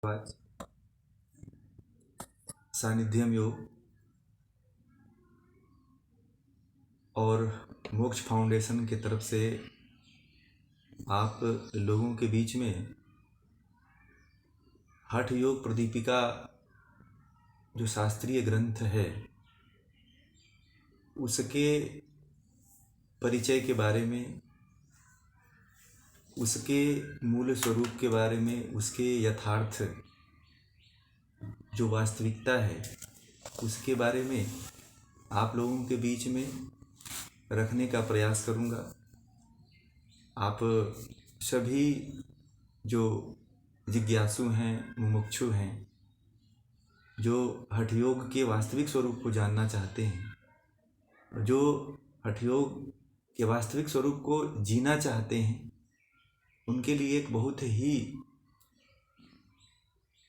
आज सानिध्यम योग और मोक्ष फाउंडेशन की तरफ से आप लोगों के बीच में हठ योग प्रदीपिका जो शास्त्रीय ग्रंथ है उसके परिचय के बारे में, उसके मूल स्वरूप के बारे में, उसके यथार्थ जो वास्तविकता है उसके बारे में आप लोगों के बीच में रखने का प्रयास करूँगा। आप सभी जो जिज्ञासु हैं, मुमुक्षु हैं, जो हठ योग के वास्तविक स्वरूप को जानना चाहते हैं, जो हठ योग के वास्तविक स्वरूप को जीना चाहते हैं, उनके लिए एक बहुत ही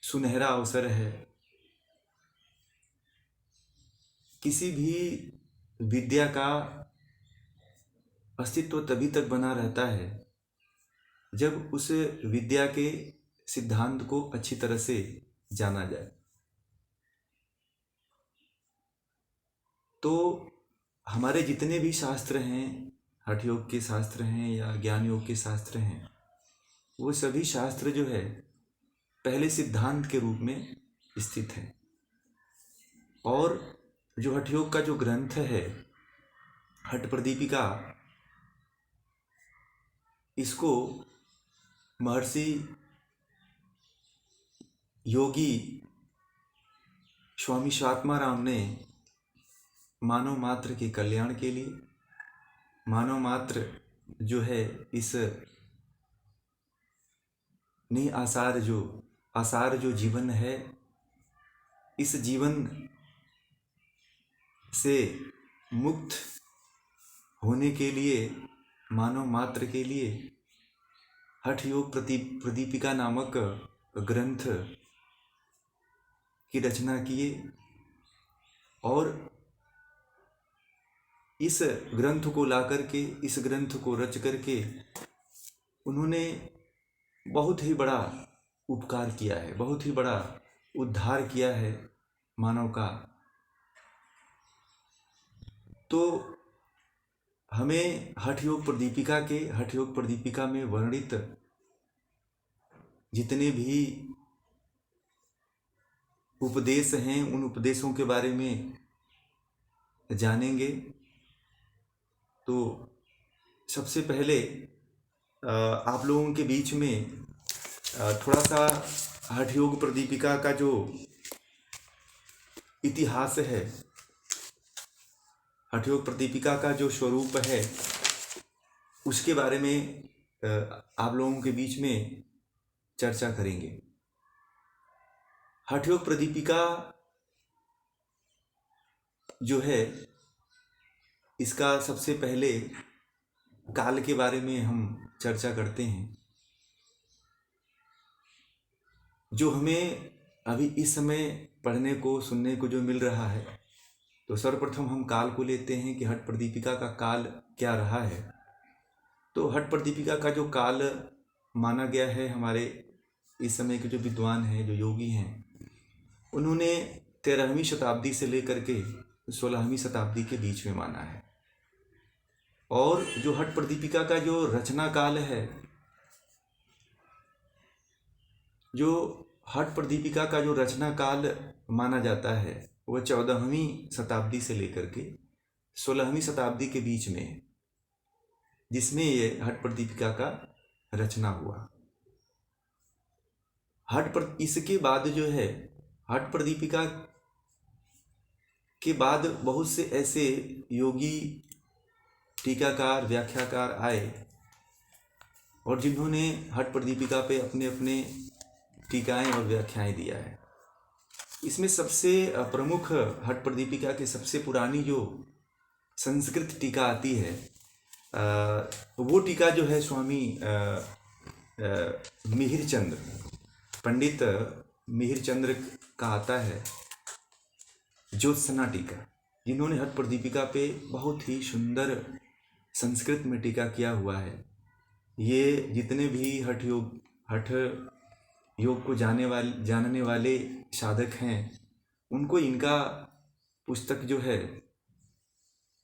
सुनहरा अवसर है। किसी भी विद्या का अस्तित्व तभी तक बना रहता है जब उस विद्या के सिद्धांत को अच्छी तरह से जाना जाए। तो हमारे जितने भी शास्त्र हैं, हठ योग के शास्त्र हैं या ज्ञान योग के शास्त्र हैं, वो सभी शास्त्र जो है पहले सिद्धांत के रूप में स्थित है। और जो हठ योग का जो ग्रंथ है हठ प्रदीपिका, इसको महर्षि योगी स्वामी स्वात्माराम ने मानव मात्र के कल्याण के लिए, मानव मात्र जो है इस आसार जो जीवन है, इस जीवन से मुक्त होने के लिए, मानव मात्र के लिए हठ योग प्रदीपिका नामक ग्रंथ की रचना किए। और इस ग्रंथ को ला करके, इस ग्रंथ को रच करके उन्होंने बहुत ही बड़ा उपकार किया है, बहुत ही बड़ा उद्धार किया है मानव का। तो हमें हठ योग प्रदीपिका में वर्णित जितने भी उपदेश हैं उन उपदेशों के बारे में जानेंगे। तो सबसे पहले आप लोगों के बीच में थोड़ा सा हठ योग प्रदीपिका का जो इतिहास है, हठ योग प्रदीपिका का जो स्वरूप है, उसके बारे में आप लोगों के बीच में चर्चा करेंगे। हठ योग प्रदीपिका जो है, इसका सबसे पहले काल के बारे में हम चर्चा करते हैं। जो हमें अभी इस समय पढ़ने को, सुनने को जो मिल रहा है, तो सर्वप्रथम हम काल को लेते हैं कि हठ प्रदीपिका का काल क्या रहा है। तो हठ प्रदीपिका का जो काल माना गया है, हमारे इस समय के जो विद्वान हैं, जो योगी हैं, उन्होंने 13वीं शताब्दी से लेकर के 16वीं शताब्दी के बीच में माना है। और जो हठ प्रदीपिका का जो रचना काल है, जो हठ प्रदीपिका का जो रचना काल माना जाता है, वह 14वीं शताब्दी से लेकर के 16वीं शताब्दी के बीच में है, जिसमें ये हठ प्रदीपिका का रचना हुआ। इसके बाद जो है, हठ प्रदीपिका के बाद बहुत से ऐसे योगी, टीकाकार, व्याख्याकार आए और जिन्होंने हठ प्रदीपिका पे अपने अपने टीकाएं और व्याख्याएं दिया है। इसमें सबसे प्रमुख, हठ प्रदीपिका की सबसे पुरानी जो संस्कृत टीका आती है, वो टीका जो है स्वामी मिहिर चंद्र, पंडित मिहिर चंद्र का आता है, ज्योत्सना टीका, जिन्होंने हठ प्रदीपिका पे बहुत ही सुंदर संस्कृत में टीका किया हुआ है। ये जितने भी हठ योग को जानने वाले साधक हैं, उनको इनका पुस्तक जो है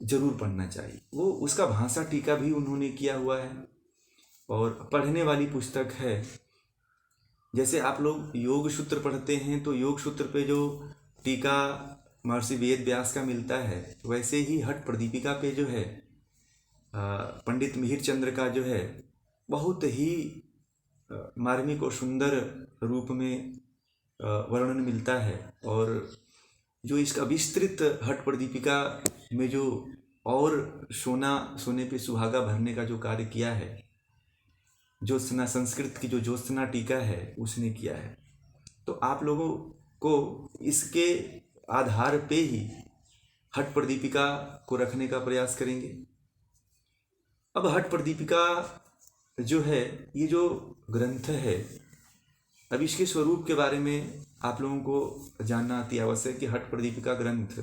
जरूर पढ़ना चाहिए। वो उसका भाषा टीका भी उन्होंने किया हुआ है और पढ़ने वाली पुस्तक है। जैसे आप लोग योग सूत्र पढ़ते हैं तो योग सूत्र पे जो टीका महर्षि वेद व्यास का मिलता है, वैसे ही हठ प्रदीपिका पे जो है पंडित मिहिर चंद्र का जो है बहुत ही मार्मिक और सुंदर रूप में वर्णन मिलता है। और जो इसका विस्तृत हठ प्रदीपिका में जो और सोने पे सुहागा भरने का जो कार्य किया है, ज्योत्सना संस्कृत की जो ज्योत्सना टीका है उसने किया है। तो आप लोगों को इसके आधार पे ही हठ प्रदीपिका को रखने का प्रयास करेंगे। अब हठ प्रदीपिका जो है, ये जो ग्रंथ है, अब इसके स्वरूप के बारे में आप लोगों को जानना अति आवश्यक है कि हठ प्रदीपिका ग्रंथ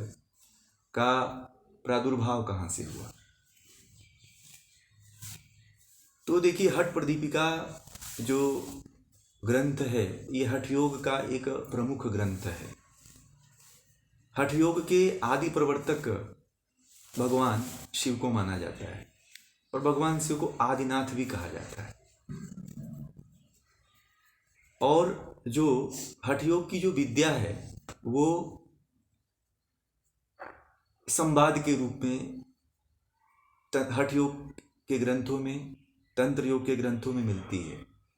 का प्रादुर्भाव कहाँ से हुआ। तो देखिए, हठ प्रदीपिका जो ग्रंथ है ये हठ योग का एक प्रमुख ग्रंथ है। हठ योग के आदि प्रवर्तक भगवान शिव को माना जाता है और भगवान शिव को आदिनाथ भी कहा जाता है। और जो हठ योग की जो विद्या है वो संवाद के रूप में हठ योग के ग्रंथों में, तंत्र योग के ग्रंथों में मिलती है।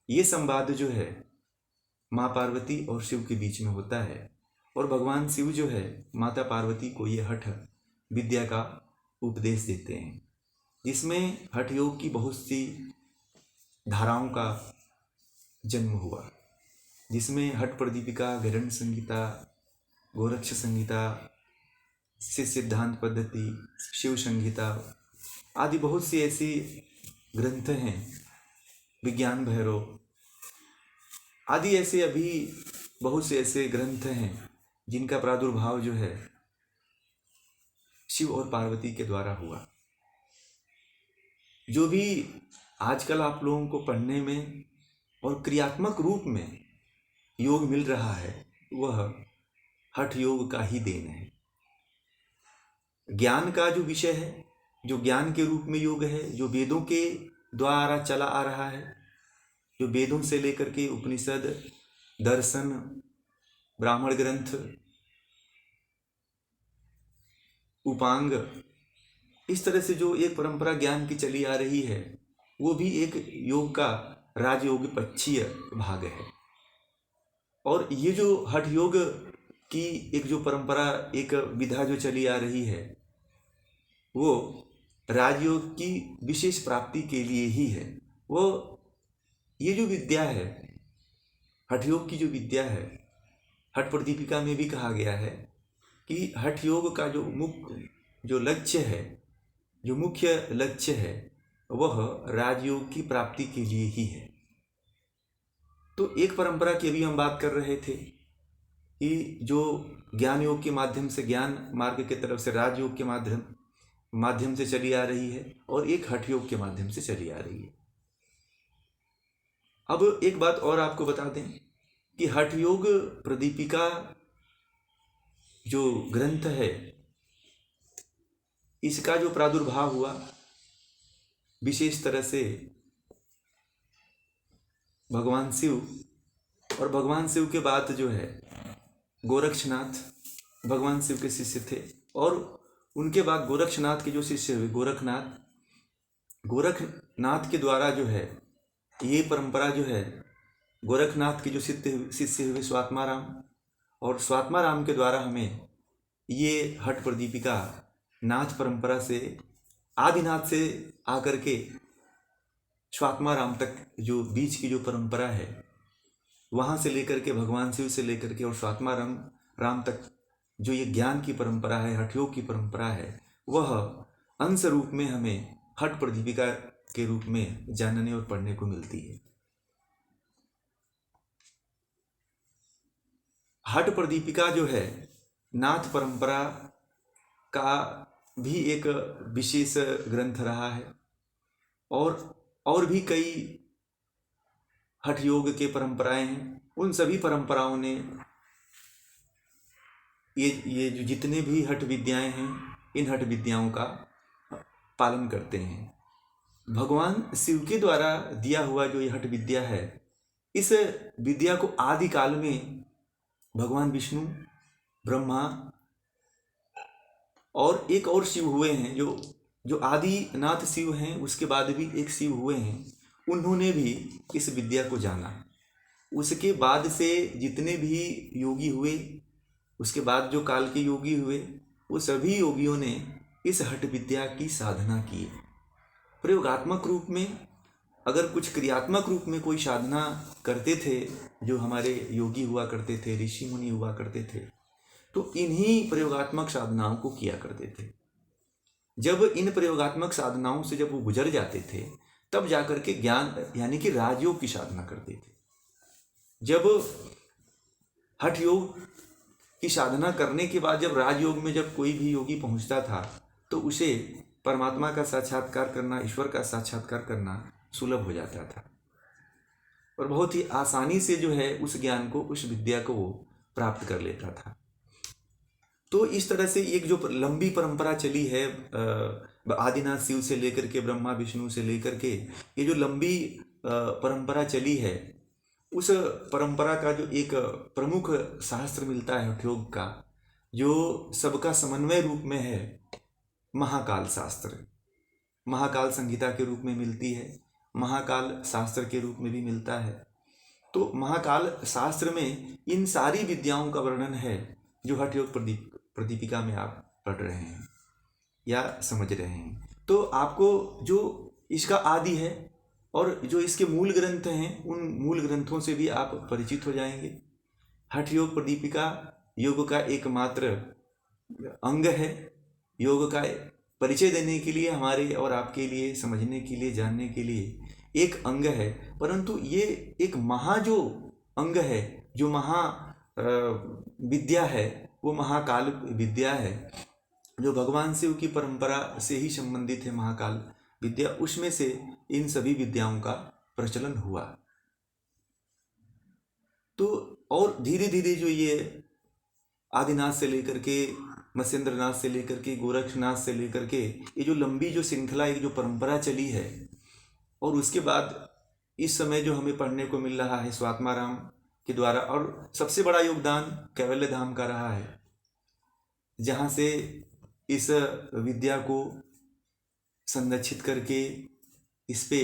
ये संवाद जो है माँ पार्वती और शिव के बीच में होता है और भगवान शिव जो है माता पार्वती को ये हठ विद्या का उपदेश देते हैं, जिसमें हठ योग की बहुत सी धाराओं का जन्म हुआ, जिसमें हठ प्रदीपिका, गैरण्य संहिता, गोरक्ष संहिता, शिव सिद्धांत पद्धति, शिव संहिता आदि बहुत सी ऐसी ग्रंथ हैं, विज्ञान भैरव आदि ऐसे अभी बहुत से ऐसे ग्रंथ हैं जिनका प्रादुर्भाव जो है शिव और पार्वती के द्वारा हुआ। जो भी आजकल आप लोगों को पढ़ने में और क्रियात्मक रूप में योग मिल रहा है वह हठ योग का ही देन है। ज्ञान का जो विषय है, जो ज्ञान के रूप में योग है, जो वेदों के द्वारा चला आ रहा है, जो वेदों से लेकर के उपनिषद, दर्शन, ब्राह्मण ग्रंथ, उपांग, इस तरह से जो एक परंपरा ज्ञान की चली आ रही है वो भी एक योग का राजयोग पक्षीय भाग है। और ये जो हठ योग की एक जो परंपरा, एक विधा जो चली आ रही है वो राजयोग की विशेष प्राप्ति के लिए ही है। वो ये जो विद्या है, हठ योग की जो विद्या है, हठ प्रदीपिका में भी कहा गया है कि हठ योग का जो लक्ष्य है, जो मुख्य लक्ष्य है वह राजयोग की प्राप्ति के लिए ही है। तो एक परंपरा की अभी हम बात कर रहे थे कि जो ज्ञान योग के माध्यम से, ज्ञान मार्ग के तरफ से राजयोग के माध्यम से चली आ रही है और एक हठ योग के माध्यम से चली आ रही है। अब एक बात और आपको बता दें कि हठ योग प्रदीपिका जो ग्रंथ है इसका जो प्रादुर्भाव हुआ विशेष तरह से भगवान शिव, और भगवान शिव के बाद जो है गोरक्षनाथ भगवान शिव के शिष्य थे और उनके बाद गोरक्षनाथ के जो शिष्य हुए गोरखनाथ के द्वारा जो है ये परंपरा जो है, गोरखनाथ के जो शिष्य हुए स्वात्माराम, और स्वात्माराम के द्वारा हमें ये हठ प्रदीपिका नाथ परंपरा से, आदिनाथ से आकर के स्वात्माराम तक जो बीच की जो परंपरा है, वहाँ से लेकर के भगवान शिव से लेकर के और स्वात्माराम तक जो ये ज्ञान की परंपरा है, हठ योग की परंपरा है, वह अंश रूप में हमें हठ प्रदीपिका के रूप में जानने और पढ़ने को मिलती है। हठ प्रदीपिका जो है नाथ परंपरा का भी एक विशेष ग्रंथ रहा है और भी कई हठ योग के परंपराएं हैं, उन सभी परंपराओं ने ये जो जितने भी हठ विद्याएं हैं, इन हठ विद्याओं का पालन करते हैं। भगवान शिव के द्वारा दिया हुआ जो ये हठ विद्या है, इस विद्या को आदि काल में भगवान विष्णु, ब्रह्मा और एक और शिव हुए हैं, जो आदिनाथ शिव हैं, उसके बाद भी एक शिव हुए हैं, उन्होंने भी इस विद्या को जाना। उसके बाद से जितने भी योगी हुए, उसके बाद जो काल के योगी हुए, वो सभी योगियों ने इस हठ विद्या की साधना की। प्रयोगात्मक रूप में, अगर कुछ क्रियात्मक रूप में कोई साधना करते थे, जो हमारे योगी हुआ करते थे, ऋषि मुनि हुआ करते थे, तो इन्हीं प्रयोगात्मक साधनाओं को किया करते थे। जब इन प्रयोगात्मक साधनाओं से जब वो गुजर जाते थे, तब जाकर के ज्ञान यानी कि राजयोग की साधना करते थे। जब हठ योग की साधना करने के बाद जब राजयोग में जब कोई भी योगी पहुंचता था, तो उसे परमात्मा का साक्षात्कार करना, ईश्वर का साक्षात्कार करना सुलभ हो जाता था, और बहुत ही आसानी से जो है उस ज्ञान को, उस विद्या को वो प्राप्त कर लेता था। तो इस तरह से एक जो लंबी परंपरा चली है, आदिनाथ शिव से लेकर के ब्रह्मा विष्णु से लेकर के, ये जो लंबी परंपरा चली है, उस परंपरा का जो एक प्रमुख शास्त्र मिलता है हठ योग का, जो सबका समन्वय रूप में है, महाकाल शास्त्र, महाकाल संहिता के रूप में मिलती है, महाकाल शास्त्र के रूप में भी मिलता है। तो महाकाल शास्त्र में इन सारी विद्याओं का वर्णन है जो हठ योग प्रदीपिका में आप पढ़ रहे हैं या समझ रहे हैं। तो आपको जो इसका आदि है और जो इसके मूल ग्रंथ हैं, उन मूल ग्रंथों से भी आप परिचित हो जाएंगे। हठ योग प्रदीपिका योग का एकमात्र अंग है। योग का परिचय देने के लिए, हमारे और आपके लिए समझने के लिए, जानने के लिए एक अंग है, परंतु ये एक महा जो अंग है, जो महा विद्या है, वो महाकाल विद्या है, जो भगवान शिव की परंपरा से ही संबंधित है। महाकाल विद्या, उसमें से इन सभी विद्याओं का प्रचलन हुआ। तो और धीरे धीरे जो ये आदिनाथ से लेकर के, मत्स्येंद्रनाथ से लेकर के, गोरक्षनाथ से लेकर के, ये जो लंबी जो श्रृंखला, एक जो परंपरा चली है, और उसके बाद इस समय जो हमें पढ़ने को मिल रहा है स्वात्माराम के द्वारा, और सबसे बड़ा योगदान कैवल्य धाम का रहा है, जहाँ से इस विद्या को संरक्षित करके, इस पे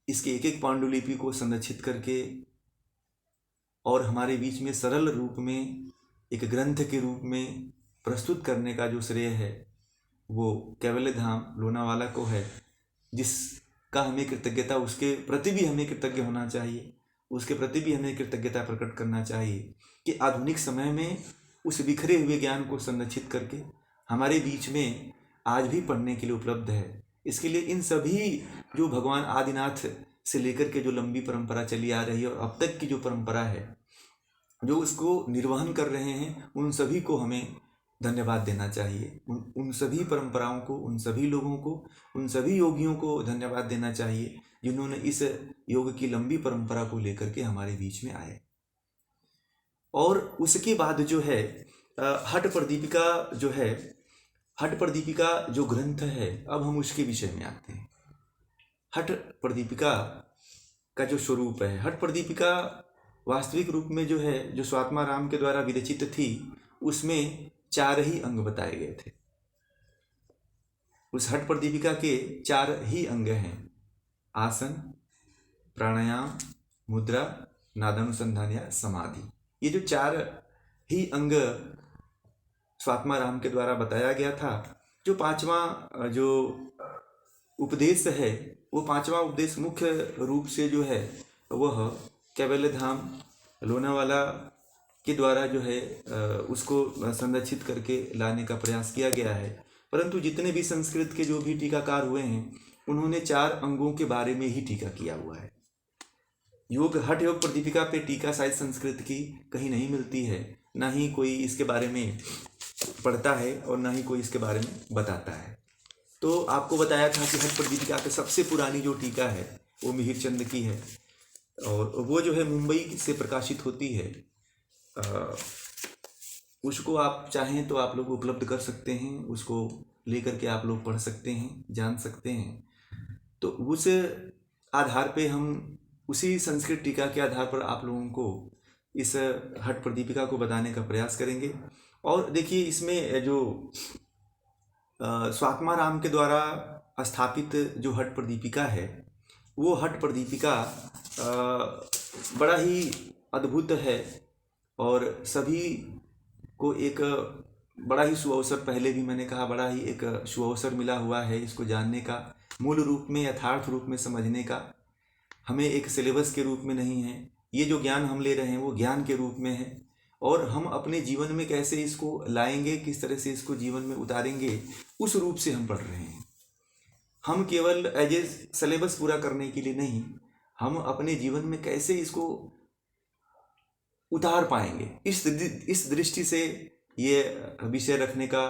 इसके एक एक पांडुलिपि को संरक्षित करके, और हमारे बीच में सरल रूप में एक ग्रंथ के रूप में प्रस्तुत करने का जो श्रेय है, वो कैवल्य धाम लोनावाला को है, जिसका हमें कृतज्ञता, उसके प्रति भी हमें कृतज्ञ होना चाहिए, उसके प्रति भी हमें कृतज्ञता प्रकट करना चाहिए कि आधुनिक समय में उस बिखरे हुए ज्ञान को संरक्षित करके हमारे बीच में आज भी पढ़ने के लिए उपलब्ध है। इसके लिए इन सभी जो भगवान आदिनाथ से लेकर के जो लंबी परंपरा चली आ रही है, और अब तक की जो परंपरा है, जो उसको निर्वहन कर रहे हैं, उन सभी को हमें धन्यवाद देना चाहिए। उन सभी परंपराओं को, उन सभी लोगों को, उन सभी योगियों को धन्यवाद देना चाहिए, जिन्होंने इस योग की लंबी परंपरा को लेकर के हमारे बीच में आए। और उसके बाद जो है हठ प्रदीपिका जो है, हठ प्रदीपिका जो ग्रंथ है, अब हम उसके विषय में आते हैं। हठ प्रदीपिका का जो स्वरूप है, हठ प्रदीपिका वास्तविक रूप में जो है, जो स्वात्माराम के द्वारा विरचित थी, उसमें 4 ही अंग बताए गए थे। उस हठ प्रदीपिका के 4 ही अंग हैं: आसन, प्राणायाम, मुद्रा, नादानुसंधान या समाधि। ये जो 4 ही अंग स्वात्माराम के द्वारा बताया गया था। जो 5वां जो उपदेश है, वो 5वां उपदेश मुख्य रूप से जो है, वह कैवल्य धाम लोनावाला के द्वारा जो है उसको संरक्षित करके लाने का प्रयास किया गया है। परंतु जितने भी संस्कृत के जो भी टीकाकार हुए हैं, उन्होंने 4 अंगों के बारे में ही टीका किया हुआ है। योग हठ योग प्रदीपिका पे टीका शायद संस्कृत की कहीं नहीं मिलती है, ना ही कोई इसके बारे में पढ़ता है और ना ही कोई इसके बारे में बताता है। तो आपको बताया था कि हठ प्रदीपिका की सबसे पुरानी जो टीका है वो मिहिर चंद की है। और वो जो है मुंबई से प्रकाशित होती है। उसको आप चाहें तो आप लोग उपलब्ध कर सकते हैं, उसको लेकर के आप लोग पढ़ सकते हैं, जान सकते हैं। तो उस आधार पे हम उसी संस्कृत टीका के आधार पर आप लोगों को इस हठ प्रदीपिका को बताने का प्रयास करेंगे। और देखिए इसमें जो स्वात्मा राम के द्वारा स्थापित जो हठ प्रदीपिका है, वो हठ प्रदीपिका बड़ा ही अद्भुत है और सभी को एक बड़ा ही सुअवसर, पहले भी मैंने कहा, बड़ा ही एक सुअवसर मिला हुआ है इसको जानने का, मूल रूप में यथार्थ रूप में समझने का। हमें एक सिलेबस के रूप में नहीं है, ये जो ज्ञान हम ले रहे हैं वो ज्ञान के रूप में है, और हम अपने जीवन में कैसे इसको लाएंगे, किस तरह से इसको जीवन में उतारेंगे, उस रूप से हम पढ़ रहे हैं। हम केवल एज ए सिलेबस पूरा करने के लिए नहीं, हम अपने जीवन में कैसे इसको उतार पाएंगे, इस दृष्टि से ये विषय रखने का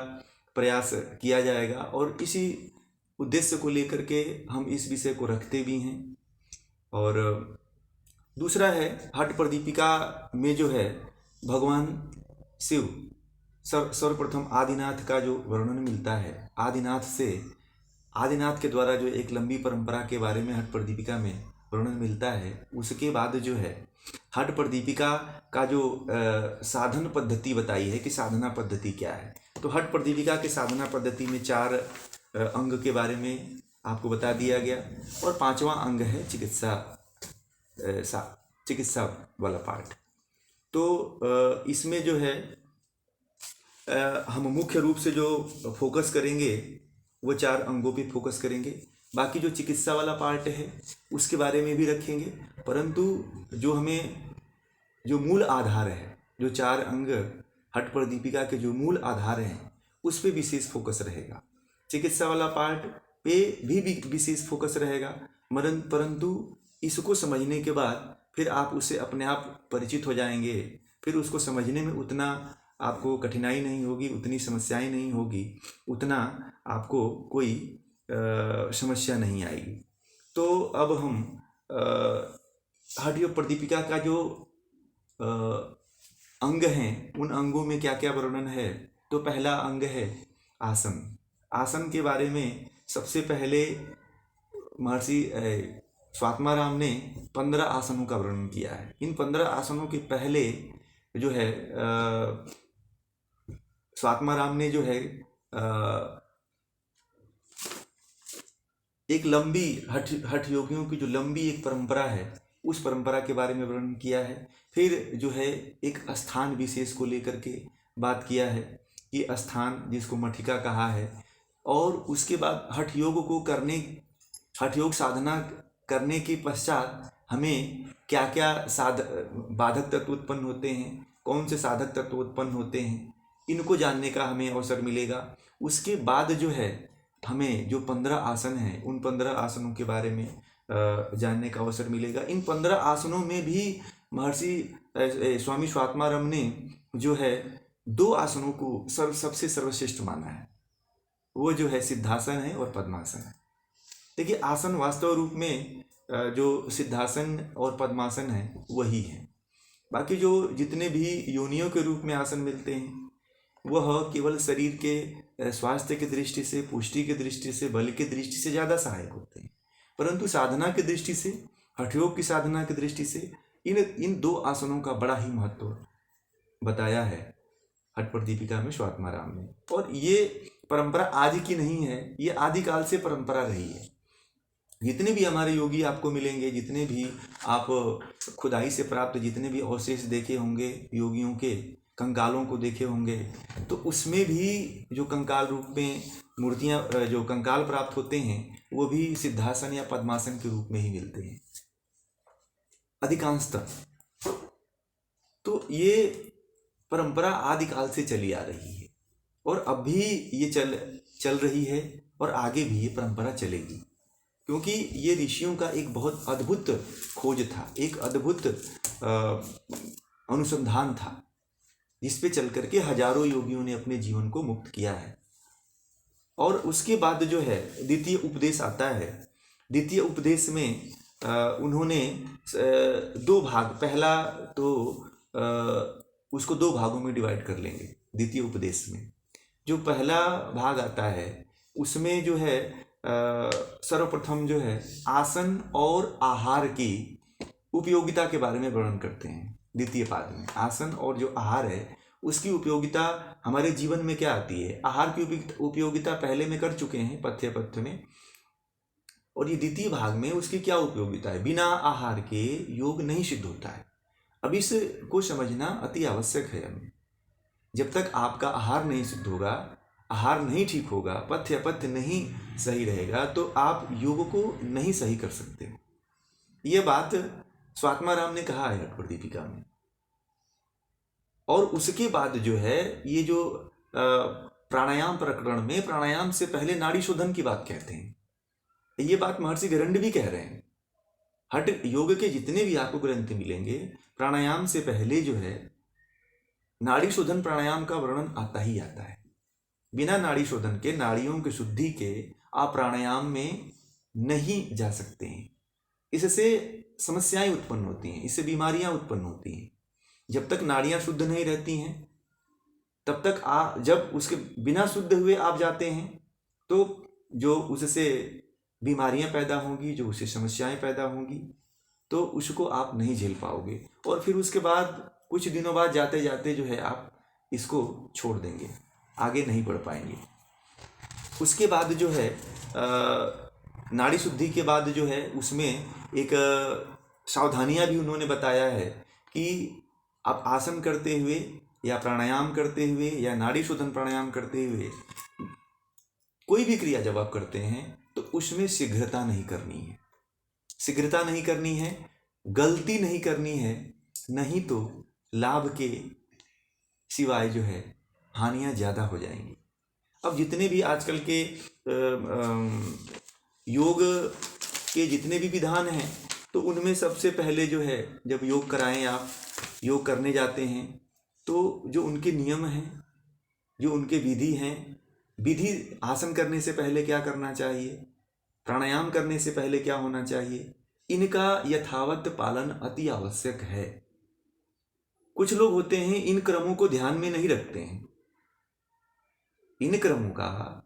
प्रयास किया जाएगा। और इसी उद्देश्य को लेकर के हम इस विषय को रखते भी हैं। और दूसरा है, हठ प्रदीपिका में जो है भगवान शिव सर्वप्रथम आदिनाथ का जो वर्णन मिलता है, आदिनाथ के द्वारा जो एक लंबी परंपरा के बारे में हठ प्रदीपिका में वर्णन मिलता है। उसके बाद जो है हठ प्रदीपिका का जो साधन पद्धति बताई है कि साधना पद्धति क्या है। तो हठ प्रदीपिका के साधना पद्धति में 4 अंग के बारे में आपको बता दिया गया, और 5वां अंग है चिकित्सा वाला पार्ट। तो इसमें जो है हम मुख्य रूप से जो फोकस करेंगे वो 4 अंगों पे फोकस करेंगे। बाकी जो चिकित्सा वाला पार्ट है उसके बारे में भी रखेंगे, परंतु जो हमें जो मूल आधार है, जो 4 अंग हठ प्रदीपिका के जो मूल आधार हैं उस पे विशेष फोकस रहेगा। चिकित्सा वाला पार्ट पे भी विशेष फोकस रहेगा, परंतु इसको समझने के बाद फिर आप उससे अपने आप परिचित हो जाएंगे, फिर उसको समझने में उतना आपको कठिनाई नहीं होगी, उतनी समस्याएं नहीं होगी, उतना आपको कोई समस्या नहीं आएगी। तो अब हम हठ योग प्रदीपिका का जो अंग हैं, उन अंगों में क्या क्या वर्णन है। तो पहला अंग है आसन। आसन के बारे में सबसे पहले महर्षि स्वात्मा राम ने 15 आसनों का वर्णन किया है। इन 15 आसनों के पहले जो है स्वात्मा राम ने जो है एक लंबी हठ योगियों की जो लंबी एक परंपरा है, उस परंपरा के बारे में वर्णन किया है। फिर जो है एक स्थान विशेष को लेकर के बात किया है कि स्थान जिसको मठिका कहा है, और उसके बाद हठ योग साधना करने के पश्चात हमें क्या क्या बाधक तत्व उत्पन्न होते हैं, कौन से साधक तत्व उत्पन्न होते हैं, इनको जानने का हमें अवसर मिलेगा। उसके बाद जो है हमें जो 15 आसन हैं, उन 15 आसनों के बारे में जानने का अवसर मिलेगा। इन 15 आसनों में भी महर्षि स्वामी स्वात्मा राम ने जो है 2 आसनों को सबसे सर्वश्रेष्ठ माना है। वो जो है सिद्धासन है और पद्मासन है। देखिए, आसन वास्तव रूप में जो सिद्धासन और पद्मासन है वही है। बाकी जो जितने भी योनियों के रूप में आसन मिलते हैं वह केवल शरीर के स्वास्थ्य की दृष्टि से, पुष्टि की दृष्टि से, बल की दृष्टि से ज़्यादा सहायक होते हैं, परंतु साधना की दृष्टि से, हठयोग की साधना की दृष्टि से इन 2 आसनों का बड़ा ही महत्व बताया है हठ प्रदीपिका में स्वात्मा राम ने। और ये परंपरा आज की नहीं है, ये आदिकाल से परंपरा रही है। जितने भी हमारे योगी आपको मिलेंगे, जितने भी आप खुदाई से प्राप्त जितने भी अवशेष देखे होंगे योगियों के, कंकालों को देखे होंगे, तो उसमें भी जो कंकाल रूप में मूर्तियां, जो कंकाल प्राप्त होते हैं, वो भी सिद्धासन या पद्मासन के रूप में ही मिलते हैं अधिकांशतः। तो ये परंपरा आदिकाल से चली आ रही है और अब भी ये चल रही है और आगे भी ये परंपरा चलेगी, क्योंकि ये ऋषियों का एक बहुत अद्भुत खोज था, एक अद्भुत अनुसंधान था, जिस पे चल करके हजारों योगियों ने अपने जीवन को मुक्त किया है। और उसके बाद जो है द्वितीय उपदेश आता है। द्वितीय उपदेश में उन्होंने दो भाग, पहला तो उसको दो भागों में डिवाइड कर लेंगे द्वितीय उपदेश में। जो पहला भाग आता है उसमें जो है सर्वप्रथम जो है आसन और आहार की उपयोगिता के बारे में वर्णन करते हैं। द्वितीय पाद में आसन और जो आहार है उसकी उपयोगिता हमारे जीवन में क्या आती है। आहार की उपयोगिता पहले में कर चुके हैं पथ्य में, और ये द्वितीय भाग में उसकी क्या उपयोगिता है। बिना आहार के योग नहीं सिद्ध होता है। अब इसको समझना अति आवश्यक है हमें। जब तक आपका आहार नहीं सिद्ध होगा, आहार नहीं ठीक होगा, पथ्य नहीं सही रहेगा, तो आप योग को नहीं सही कर सकते। यह बात स्वात्माराम ने कहा है हठ प्रदीपिका में। और उसके बाद जो है ये जो प्राणायाम प्रकरण में प्राणायाम से पहले नाड़ी शोधन की बात कहते हैं। ये बात महर्षि गरंड भी कह रहे हैं। हठ योग के जितने भी आपको ग्रंथ मिलेंगे, प्राणायाम से पहले जो है नाड़ी शोधन प्राणायाम का वर्णन आता ही आता है। बिना नाड़ी शोधन के, नाड़ियों की शुद्धि के आप प्राणायाम में नहीं जा सकते हैं। इससे समस्याएं उत्पन्न होती हैं, इससे बीमारियां उत्पन्न होती हैं। जब तक नाड़ियां शुद्ध नहीं रहती हैं तब तक जब उसके बिना शुद्ध हुए आप जाते हैं तो जो उससे बीमारियां पैदा होंगी, जो उससे समस्याएं पैदा होंगी, तो उसको आप नहीं झेल पाओगे। और फिर उसके बाद कुछ दिनों बाद जाते जाते जो है आप इसको छोड़ देंगे, आगे नहीं बढ़ पाएंगे। उसके बाद जो है नाड़ी शुद्धि के बाद जो है उसमें एक सावधानियां भी उन्होंने बताया है कि आप आसन करते हुए या प्राणायाम करते हुए या नाड़ी शोधन प्राणायाम करते हुए कोई भी क्रिया जब आप करते हैं तो उसमें शीघ्रता नहीं करनी है। शीघ्रता नहीं करनी है, गलती नहीं करनी है, नहीं तो लाभ के सिवाय जो है हानियां ज़्यादा हो जाएंगी। अब जितने भी आजकल के योग के जितने भी विधान हैं, तो उनमें सबसे पहले जो है जब योग कराएं, आप योग करने जाते हैं तो जो उनके नियम हैं, जो उनके विधि हैं, विधि आसन करने से पहले क्या करना चाहिए, प्राणायाम करने से पहले क्या होना चाहिए, इनका यथावत पालन अति आवश्यक है। कुछ लोग होते हैं इन क्रमों को ध्यान में नहीं रखते हैं। इन क्रमों का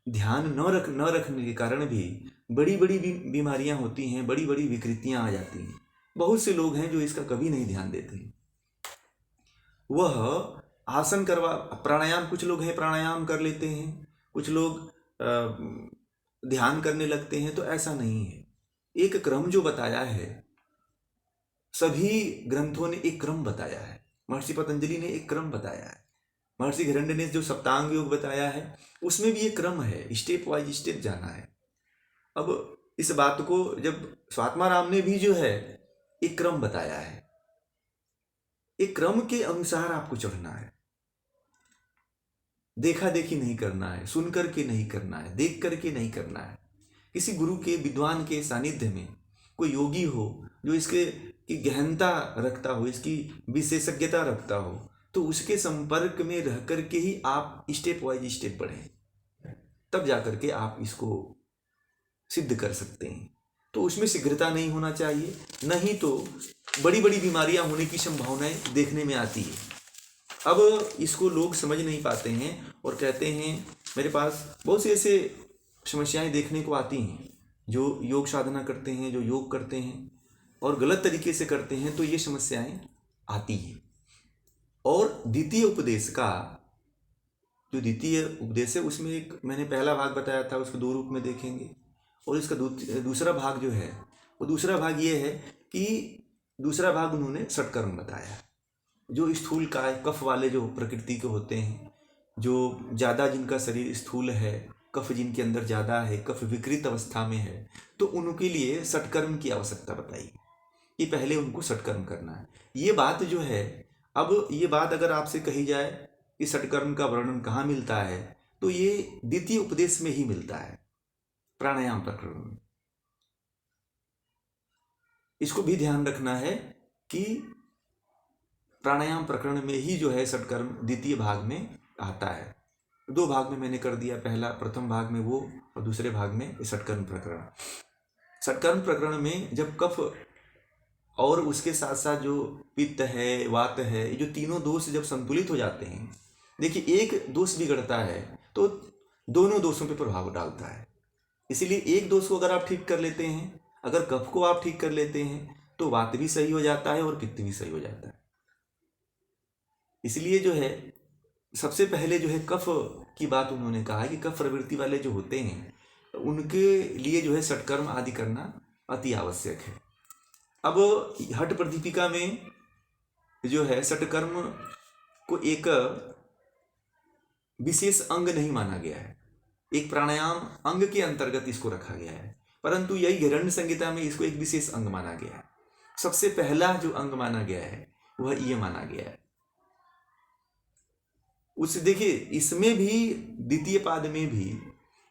ध्यान न रखने के कारण भी बड़ी बड़ी बीमारियां होती हैं, बड़ी बड़ी विकृतियां आ जाती हैं। बहुत से लोग हैं जो इसका कभी नहीं ध्यान देते हैं। वह आसन प्राणायाम, कुछ लोग हैं प्राणायाम कर लेते हैं, कुछ लोग ध्यान करने लगते हैं, तो ऐसा नहीं है। एक क्रम जो बताया है, सभी ग्रंथों ने एक क्रम बताया है। महर्षि पतंजलि ने एक क्रम बताया है। महर्षि घरंड ने जो सप्तांग योग बताया है उसमें भी एक क्रम है, स्टेप वाइज स्टेप जाना है। अब इस बात को जब स्वात्माराम ने भी जो है एक क्रम बताया है, एक क्रम के अनुसार आपको चढ़ना है। देखा देखी नहीं करना है, सुन करके नहीं करना है, देख करके नहीं करना है। किसी गुरु के, विद्वान के सानिध्य में कोई योगी हो जो इसके की गहनता रखता हो, इसकी विशेषज्ञता रखता हो, तो उसके संपर्क में रह करके ही आप स्टेप वाइज स्टेप बढ़ें, तब जाकर के आप इसको सिद्ध कर सकते हैं। तो उसमें शीघ्रता नहीं होना चाहिए, नहीं तो बड़ी बड़ी बीमारियां होने की संभावनाएं देखने में आती है। अब इसको लोग समझ नहीं पाते हैं और कहते हैं, मेरे पास बहुत से ऐसे समस्याएं देखने को आती हैं, जो योग साधना करते हैं, जो योग करते हैं और गलत तरीके से करते हैं, तो ये समस्याएं आती हैं। और द्वितीय उपदेश का जो द्वितीय उपदेश है उसमें एक मैंने पहला भाग बताया था, उसको दो रूप में देखेंगे। और इसका दूसरा भाग जो है वो दूसरा भाग ये है कि दूसरा भाग उन्होंने षटकर्म बताया। जो स्थूल काय, कफ वाले जो प्रकृति के होते हैं, जो ज़्यादा जिनका शरीर स्थूल है, कफ जिनके अंदर ज़्यादा है, कफ विकृत अवस्था में है, तो उनके लिए षटकर्म की आवश्यकता बताई कि पहले उनको षटकर्म करना है। ये बात जो है, अब ये बात अगर आपसे कही जाए कि षटकर्म का वर्णन कहाँ मिलता है, तो ये द्वितीय उपदेश में ही मिलता है, प्राणायाम प्रकरण में। इसको भी ध्यान रखना है कि प्राणायाम प्रकरण में ही जो है षटकर्म द्वितीय भाग में आता है। दो भाग में मैंने कर दिया, प्रथम भाग में वो और दूसरे भाग में षटकर्म प्रकरण। षटकर्म प्रकरण में जब कफ और उसके साथ साथ जो पित्त है, वात है, ये जो तीनों दोष जब संतुलित हो जाते हैं, देखिए एक दोष बिगड़ता है तो दोनों दोषों पे प्रभाव डालता है। इसीलिए एक दोष को अगर आप ठीक कर लेते हैं, अगर कफ को आप ठीक कर लेते हैं, तो वात भी सही हो जाता है और पित्त भी सही हो जाता है। इसलिए जो है सबसे पहले जो है कफ की बात उन्होंने कहा है कि कफ प्रवृत्ति वाले जो होते हैं उनके लिए जो है षटकर्म आदि करना अति आवश्यक है। अब हठ प्रदीपिका में जो है षटकर्म को एक विशेष अंग नहीं माना गया है, एक प्राणायाम अंग के अंतर्गत इसको रखा गया है, परंतु यही हिरण्य संहिता में इसको एक विशेष अंग माना गया है। सबसे पहला जो अंग माना गया है वह ये माना गया है। उस देखिए इसमें भी द्वितीय पाद में भी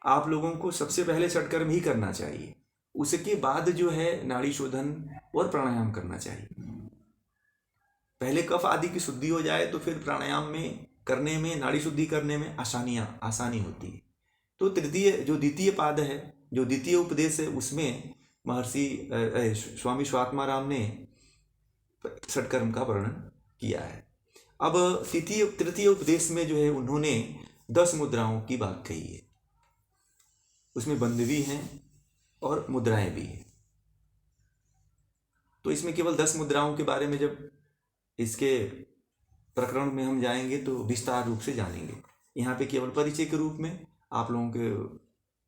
आप लोगों को सबसे पहले षटकर्म ही करना चाहिए, उसके बाद जो है नाड़ी शोधन और प्राणायाम करना चाहिए। पहले कफ आदि की शुद्धि हो जाए तो फिर प्राणायाम में करने में, नाड़ी शुद्धि करने में आसानी होती है। तो द्वितीय पाद है, जो द्वितीय उपदेश है, उसमें महर्षि स्वामी स्वात्माराम ने षटकर्म का वर्णन किया है। अब तृतीय उपदेश में जो है उन्होंने 10 मुद्राओं की बात कही है। उसमें बंद भी हैं और मुद्राएं भी हैं। तो इसमें केवल 10 मुद्राओं के बारे में जब इसके प्रकरण में हम जाएंगे तो विस्तार रूप से जानेंगे। यहाँ पे केवल परिचय के रूप में आप लोगों के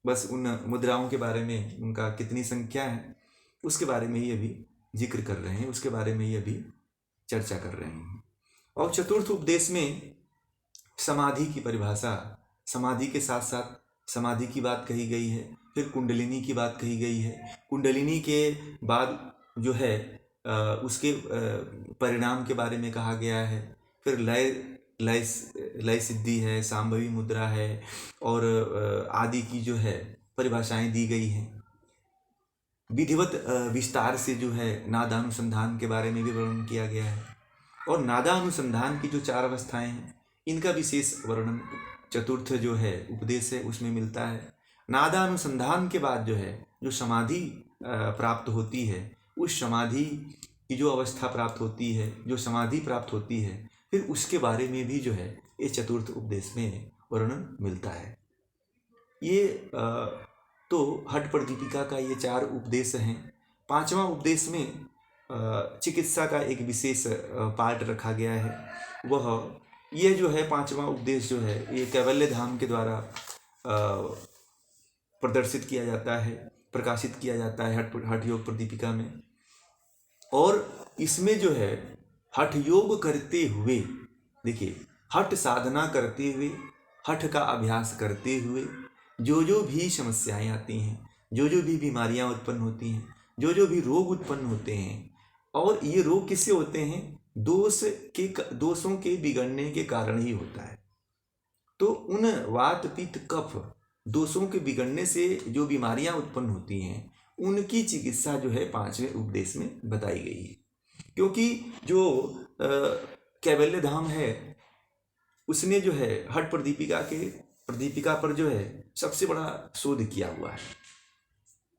बस उन मुद्राओं के बारे में, उनका कितनी संख्या है उसके बारे में ही अभी जिक्र कर रहे हैं, उसके बारे में ही अभी चर्चा कर रहे हैं। और चतुर्थ उपदेश में समाधि की परिभाषा, समाधि के साथ साथ समाधि की बात कही गई है, फिर कुंडलिनी की बात कही गई है। कुंडलिनी के बाद जो है उसके परिणाम के बारे में कहा गया है। फिर लय सिद्धि है, सांभवी मुद्रा है और आदि की जो है परिभाषाएं दी गई हैं। विधिवत विस्तार से जो है नादानुसंधान के बारे में भी वर्णन किया गया है। और नादानुसंधान की जो 4 अवस्थाएं हैं इनका विशेष वर्णन चतुर्थ जो है उपदेश है उसमें मिलता है। नादानुसंधान के बाद जो है जो समाधि प्राप्त होती है, उस समाधि की जो अवस्था प्राप्त होती है, जो समाधि प्राप्त होती है, फिर उसके बारे में भी जो है ये चतुर्थ उपदेश में वर्णन मिलता है। ये तो हठ प्रदीपिका का ये 4 उपदेश हैं। 5वां उपदेश में चिकित्सा का एक विशेष पार्ट रखा गया है। वह यह जो है 5वां उपदेश जो है ये कैवल्य धाम के द्वारा प्रदर्शित किया जाता है, प्रकाशित किया जाता है हठ योग प्रदीपिका में। और इसमें जो है हठ योग करते हुए, देखिए हठ साधना करते हुए, हठ का अभ्यास करते हुए जो भी समस्याएं आती हैं, जो भी बीमारियां उत्पन्न होती हैं, जो भी रोग उत्पन्न होते हैं, और ये रोग किससे होते हैं? दोषों के बिगड़ने के कारण ही होता है। तो उन वात पित्त कफ दोषों के बिगड़ने से जो बीमारियां उत्पन्न होती हैं उनकी चिकित्सा जो है 5वें उपदेश में बताई गई है। क्योंकि जो कैवल्य धाम है उसने जो है हठ प्रदीपिका पर जो है सबसे बड़ा शोध किया हुआ है,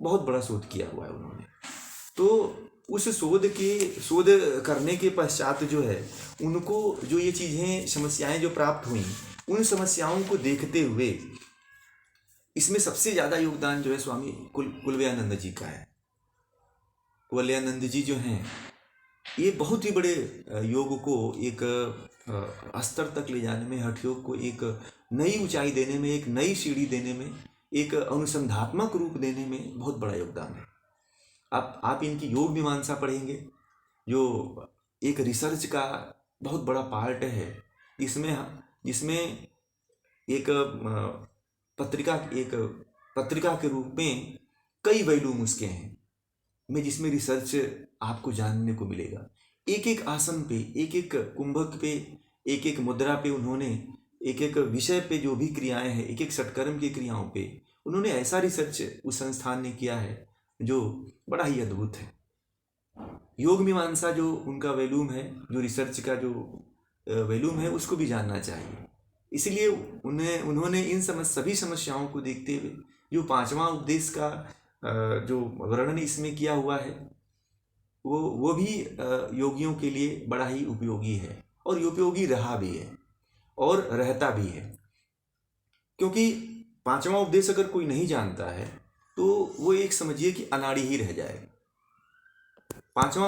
बहुत बड़ा शोध किया हुआ है उन्होंने। तो उस शोध करने के पश्चात जो है उनको जो ये चीज़ें समस्याएं जो प्राप्त हुई, उन समस्याओं को देखते हुए इसमें सबसे ज़्यादा योगदान जो है स्वामी कुलवयानंद जी का है। कुलवयानंद जी जो हैं ये बहुत ही बड़े योग को एक स्तर तक ले जाने में, हठ योग को एक नई ऊंचाई देने में, एक नई सीढ़ी देने में, एक अनुसंधात्मक रूप देने में बहुत बड़ा योगदान है। आप इनकी योग मीमांसा पढ़ेंगे जो एक रिसर्च का बहुत बड़ा पार्ट है, जिसमें एक पत्रिका के रूप में कई वॉल्यूम उसके हैं, में जिसमें रिसर्च आपको जानने को मिलेगा। एक एक आसन पे, एक एक कुंभक पे, एक एक मुद्रा पे उन्होंने एक एक विषय पे जो भी क्रियाएं हैं, एक एक षटकर्म की क्रियाओं पे उन्होंने ऐसा रिसर्च उस संस्थान ने किया है जो बड़ा ही अद्भुत है। योग मीमांसा जो उनका वॉल्यूम है, जो रिसर्च का जो वॉल्यूम है, उसको भी जानना चाहिए। इसलिए उन्होंने इन सभी समस्याओं को देखते हुए जो 5वां उपदेश का जो वर्णन इसमें किया हुआ है वो भी योगियों के लिए बड़ा ही उपयोगी है, और उपयोगी रहा भी है और रहता भी है। क्योंकि पांचवा उपदेश अगर कोई नहीं जानता है तो वो एक समझिए कि अनाड़ी ही रह जाएगा। पांचवा